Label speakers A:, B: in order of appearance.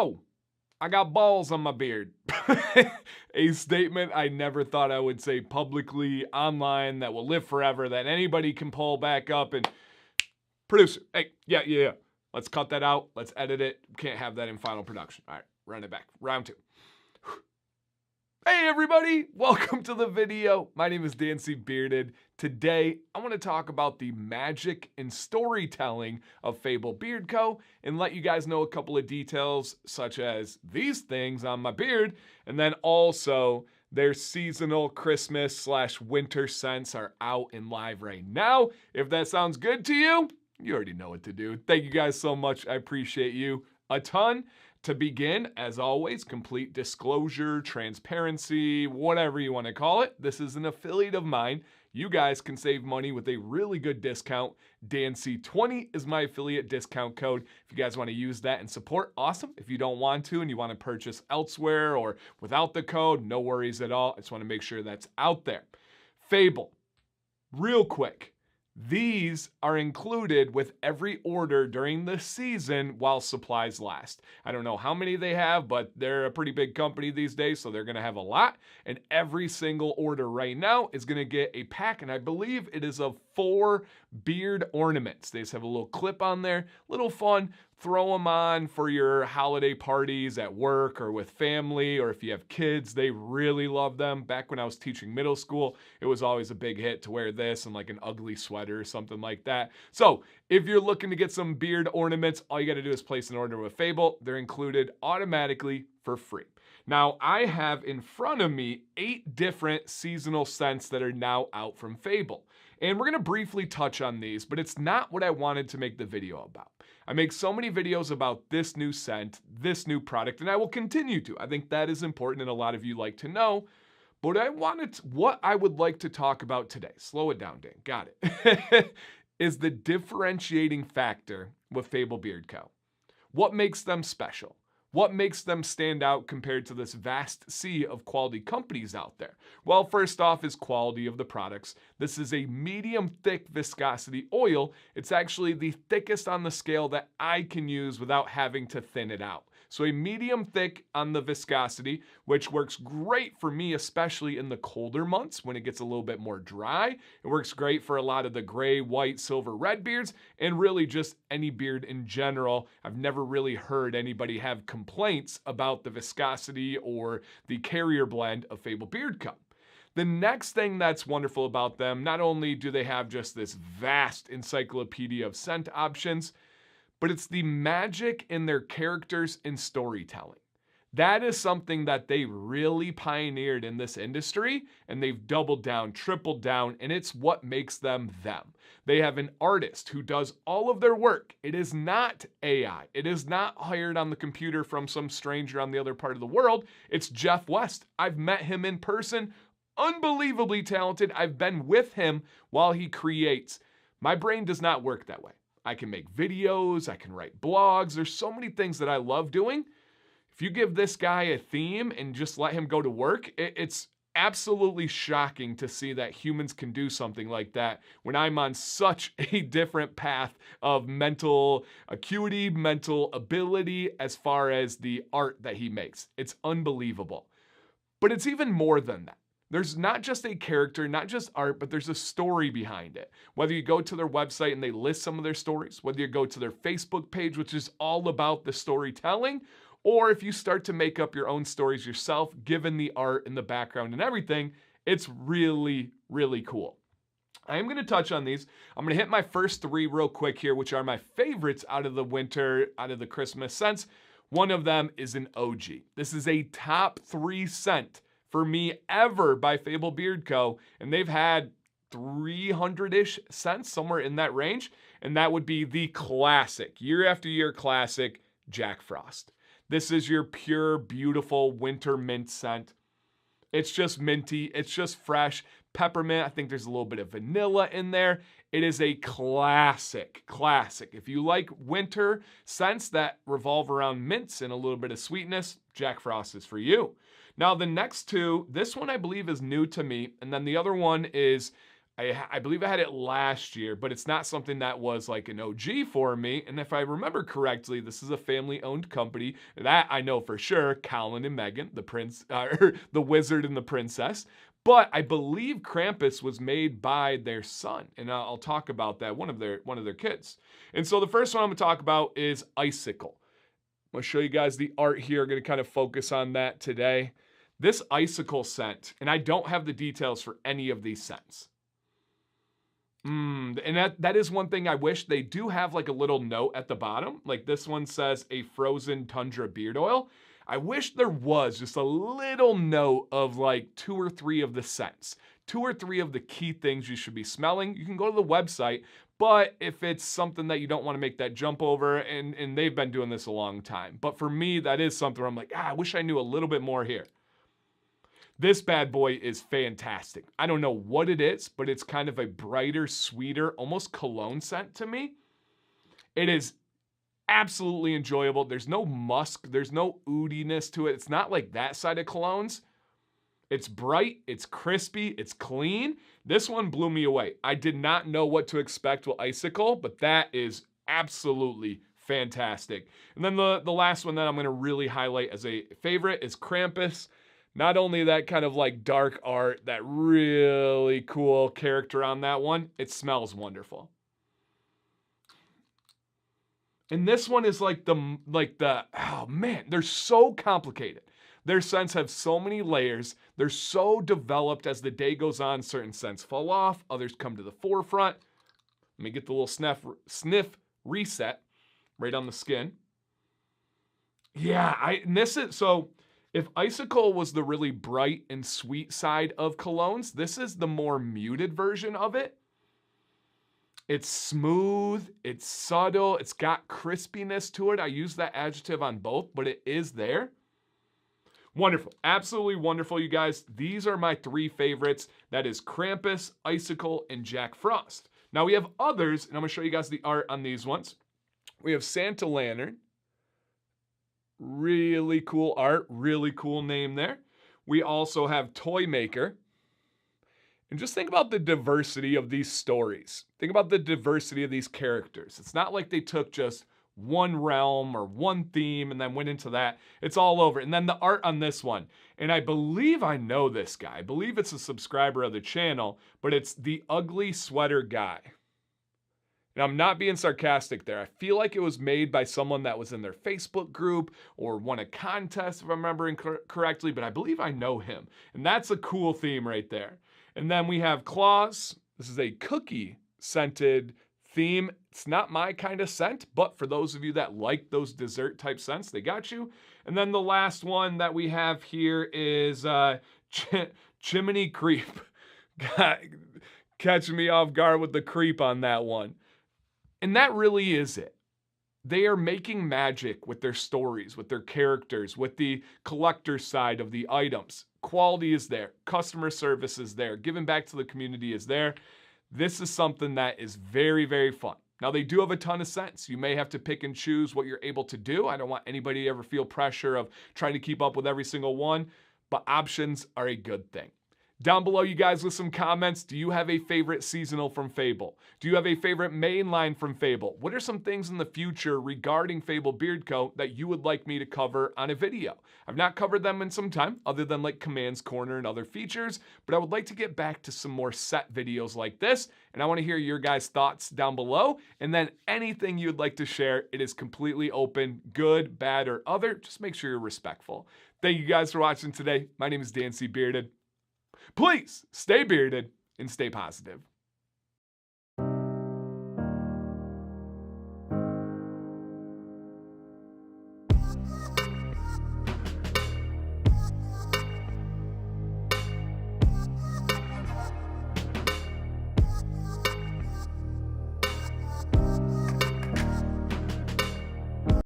A: Yo, I got balls on my beard. A statement I never thought I would say publicly online that will live forever, that anybody can pull back up and producer. Hey, yeah. Let's cut that out. Let's edit it. Can't have that in final production. All right, run it back. Round 2. Hey everybody, welcome to the video. My name is Dancy Bearded. Today, I want to talk about the magic and storytelling of Fable Beard Co. and let you guys know a couple of details such as these things on my beard, and then also their seasonal Christmas/winter scents are out and live right now. If that sounds good to you, you already know what to do. Thank you guys so much. I appreciate you a ton. To begin, as always, complete disclosure, transparency, whatever you want to call it. This is an affiliate of mine. You guys can save money with a really good discount. DANC20 is my affiliate discount code. If you guys want to use that and support, awesome. If you don't want to and you want to purchase elsewhere or without the code, no worries at all. I just want to make sure that's out there. Fable, real quick. These are included with every order during the season while supplies last. I don't know how many they have, but they're a pretty big company these days, so they're going to have a lot. And every single order right now is going to get a pack, and I believe it is of 4 beard ornaments. They just have a little clip on there, little fun. Throw them on for your holiday parties at work or with family, or if you have kids, they really love them. Back when I was teaching middle school, it was always a big hit to wear this and like an ugly sweater or something like that. So if you're looking to get some beard ornaments, all you got to do is place an order with Fable. They're included automatically for free. Now, I have in front of me 8 different seasonal scents that are now out from Fable. And we're going to briefly touch on these, but it's not what I wanted to make the video about. I make so many videos about this new scent, this new product, and I will continue to. I think that is important and a lot of you like to know. But what I would like to talk about today, slow it down, Dan, got it, is the differentiating factor with Fable Beard Co. What makes them special? What makes them stand out compared to this vast sea of quality companies out there? Well, first off is quality of the products. This is a medium thick viscosity oil. It's actually the thickest on the scale that I can use without having to thin it out. So a medium thick on the viscosity, which works great for me, especially in the colder months when it gets a little bit more dry. It works great for a lot of the gray, white, silver, red beards, and really just any beard in general. I've never really heard anybody have complaints about the viscosity or the carrier blend of Fable Beard Co. The next thing that's wonderful about them, not only do they have just this vast encyclopedia of scent options, but it's the magic in their characters and storytelling. That is something that they really pioneered in this industry, and they've doubled down, tripled down, and it's what makes them them. They have an artist who does all of their work. It is not AI. It is not hired on the computer from some stranger on the other part of the world. It's Jeff West. I've met him in person. Unbelievably talented. I've been with him while he creates. My brain does not work that way. I can make videos, I can write blogs. There's so many things that I love doing. If you give this guy a theme and just let him go to work, it's absolutely shocking to see that humans can do something like that when I'm on such a different path of mental acuity, mental ability as far as the art that he makes. It's unbelievable. But it's even more than that. There's not just a character, not just art, but there's a story behind it. Whether you go to their website and they list some of their stories, whether you go to their Facebook page, which is all about the storytelling, or if you start to make up your own stories yourself, given the art and the background and everything, it's really, really cool. I am going to touch on these. I'm going to hit my first 3 real quick here, which are my favorites out of the winter, out of the Christmas scents. One of them is an OG. This is a top 3 scent for me ever by Fable Beard Co. And they've had 300-ish scents, somewhere in that range. And that would be the classic, year after year classic, Jack Frost. This is your pure, beautiful winter mint scent. It's just minty. It's just fresh. Peppermint. I think there's a little bit of vanilla in there. It is a classic. If you like winter scents that revolve around mints and a little bit of sweetness, Jack Frost is for you. Now, the next 2, this one I believe is new to me, and then the other one is I believe I had it last year, but it's not something that was like an OG for me. And if I remember correctly, this is a family-owned company. That I know for sure, Colin and Megan, the wizard and the princess. But I believe Krampus was made by their son, and I'll talk about that, one of their kids. And so the first one I'm gonna talk about is Icicle. I'm gonna show you guys the art here. I'm gonna kind of focus on that today. This Icicle scent, and I don't have the details for any of these scents. And that is one thing I wish. They do have like a little note at the bottom. Like this one says a frozen tundra beard oil. I wish there was just a little note of like 2 or 3 of the scents, 2 or 3 of the key things you should be smelling. You can go to the website, but if it's something that you don't want to make that jump over, and they've been doing this a long time. But for me, that is something where I'm like, I wish I knew a little bit more here. This bad boy is fantastic. I don't know what it is, but it's kind of a brighter, sweeter, almost cologne scent to me. It is absolutely enjoyable. There's no musk. There's no oudiness to it. It's not like that side of colognes. It's bright. It's crispy. It's clean. This one blew me away. I did not know what to expect with Icicle, but that is absolutely fantastic. And then the last one that I'm going to really highlight as a favorite is Krampus. Not only that kind of like dark art, that really cool character on that one, it smells wonderful. And this one is oh man, they're so complicated. Their scents have so many layers. They're so developed as the day goes on. Certain scents fall off, others come to the forefront. Let me get the little sniff reset right on the skin. Yeah, if Icicle was the really bright and sweet side of colognes, this is the more muted version of it. It's smooth, it's subtle, it's got crispiness to it. I use that adjective on both, but it is there. Wonderful, absolutely wonderful, you guys. These are my 3 favorites. That is Krampus, Icicle, and Jack Frost. Now we have others, and I'm gonna show you guys the art on these ones. We have Santa Lantern. Really cool art, really cool name there. We also have Toy Maker. And just think about the diversity of these stories. Think about the diversity of these characters. It's not like they took just one realm or one theme and then went into that. It's all over. And then the art on this one. And I believe I know this guy. I believe it's a subscriber of the channel, but it's the Ugly Sweater Guy. And I'm not being sarcastic there. I feel like it was made by someone that was in their Facebook group or won a contest, if I'm remembering correctly, but I believe I know him. And that's a cool theme right there. And then we have Claus. This is a cookie scented theme. It's not my kind of scent, but for those of you that like those dessert type scents, they got you. And then the last one that we have here is Chimney Creep. Catching me off guard with the creep on that one. And that really is it. They are making magic with their stories, with their characters, with the collector side of the items. Quality is there. Customer service is there. Giving back to the community is there. This is something that is very, very fun. Now, they do have a ton of scents. You may have to pick and choose what you're able to do. I don't want anybody to ever feel pressure of trying to keep up with every single one, but options are a good thing. Down below, you guys, with some comments. Do you have a favorite seasonal from Fable? Do you have a favorite mainline from Fable? What are some things in the future regarding Fable Beard Coat that you would like me to cover on a video? I've not covered them in some time, other than like Commands Corner and other features, but I would like to get back to some more set videos like this, and I want to hear your guys' thoughts down below, and then anything you'd like to share, it is completely open, good, bad, or other. Just make sure you're respectful. Thank you guys for watching today. My name is Dan C. Bearded. Please stay bearded and stay positive.